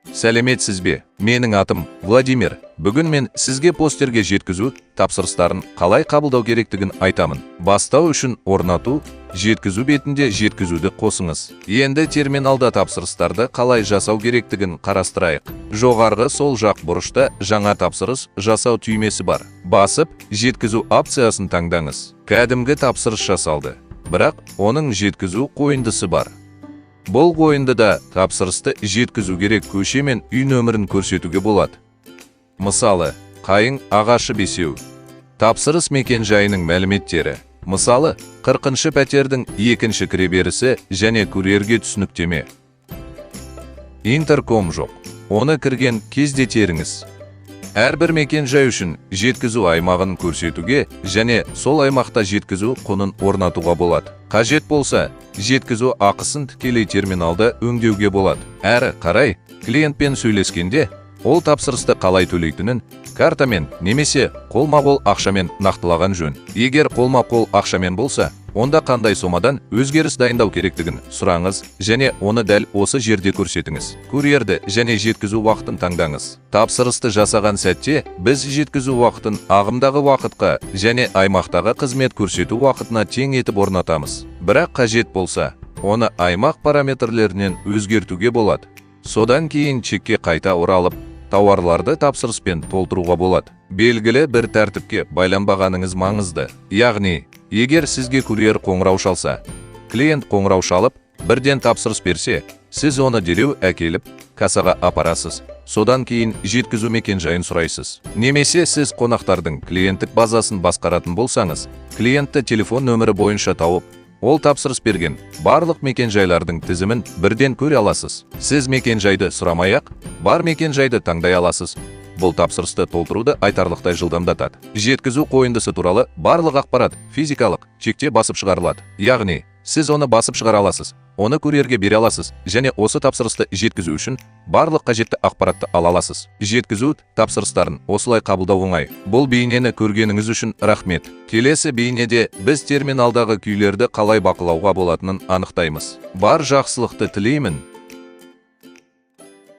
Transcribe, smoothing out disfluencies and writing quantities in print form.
Сәлеметсіз бе? Менің атым Владимир. Бүгін мен сізге постерге жеткізу тапсырыстарын қалай қабылдау керектігін айтамын. Бастау үшін орнату, жеткізу бетінде жеткізуді қосыңыз. Енді терминалда тапсырыстарды қалай жасау керектігін қарастырайық. Жоғарғы сол жақ бұрышта жаңа тапсырыс жасау түймесі бар. Басып, жеткізу опциясын таңдаңыз. Кәдімгі тапсырыс жасалды, бірақ оның жеткізу қойындысы бар. Бұл қойындыда тапсырысты жеткізу керек көше мен үй нөмірін көрсетуге болады. Мысалы, қайың ағашы 5. Тапсырыс мекен жайының мәліметтері. Мысалы, 40-шы пәтердің 2-ші кіреберісі және курьерге түсініктеме. Интерком жоқ. Оны кірген кезде теріңіз. Әрбір мекен жай үшін жеткізу аймағын көрсетуге және сол аймақта жеткізу құнын орнатуға болады. Қажет болса, жеткізу ақысын тікелей терминалда өңдеуге болады. Әрі қарай, клиентпен сөйлескенде, ол тапсырысты қалай төлейтінін картамен немесе қолма-қол ақшамен нақтылаған жөн. Егер қолма-қол ақшамен болса, онда қандай сомадан өзгеріс дайындау керектігін сұраңыз және оны дәл осы жерде көрсетіңіз. Курьерді және жеткізу уақытын таңдаңыз. Тапсырысты жасаған сәтте біз жеткізу уақытын ағымдағы уақытқа және аймақтағы қызмет көрсету уақытына тең етіп орнатамыз. Бірақ қажет болса, оны аймақ параметрлерінен өзгертуге болады. Содан кейін чекке қайта оралып, тауарларды тапсырыспен толтыруға болады. Белгілі бір тәртіпке байланбағаныңыз маңызды. Яғни, егер сізге курьер қоңырау шалса, клиент қоңырау шалып, бірден тапсырыс берсе, сіз оны дереу әкеліп, кассаға апарасыз. Содан кейін жеткізу мекен жайын сұрайсыз. Немесе сіз қонақтардың клиенттік базасын басқаратын болсаңыз, клиентті телефон нөмірі бойынша тауып, ол тапсырыс берген барлық мекен жайлардың тізімін бірден көре аласыз. Сіз мекен жайды сұрамай-ақ, бар мекен жайды таңдай аласыз. Бұл тапсырысты толтыруды айтарлықтай жылдамдатады. Жеткізу қойындысы туралы барлық ақпарат физикалық чекте басып шығарылады. Яғни, сіз оны басып шығара аласыз, оны курьерге бере аласыз және осы тапсырысты жеткізу үшін барлық қажетті ақпаратты ала аласыз. Жеткізу тапсырыстарын осылай қабылдау оңай. Бұл бейнені көргеніңіз үшін рахмет. Келесі бейнеде біз терминалдағы күйлерді қалай бақылауға болатынын анықтаймыз. Бар жақсылықты тілеймін.